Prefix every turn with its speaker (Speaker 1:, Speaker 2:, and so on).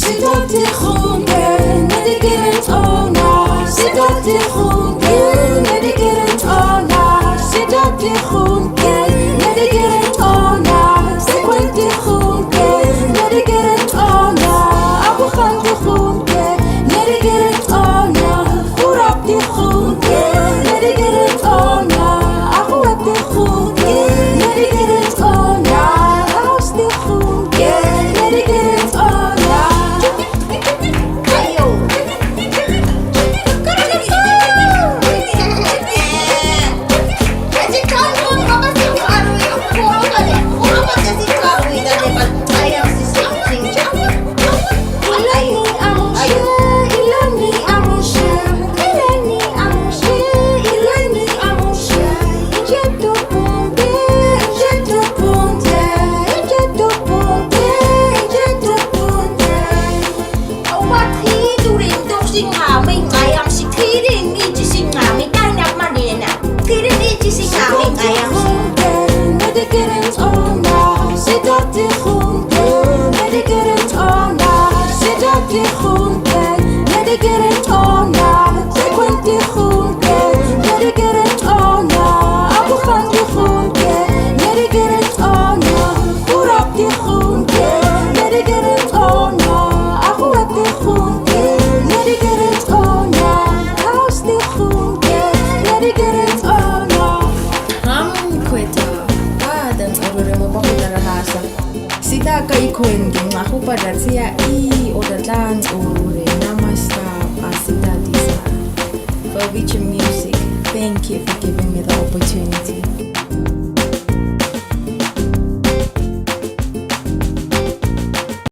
Speaker 1: Sidati khunge, nedigerent ona. Sidati khunge, nedigerent ona. Sidati khunge, nedigerent ona. Sekwenti khunge, nedigerent ona. Abu khaldi khunge, nedigerent ona. Urabdi khunge, nedigerent ona. Abu abdi khunge, nedigerent ona. Ausdi khunge, nedigerent ona.
Speaker 2: Sida kay kwenge ngaku pada siya o datlan ure namasta asida disa for which music. Thank you for giving me the opportunity.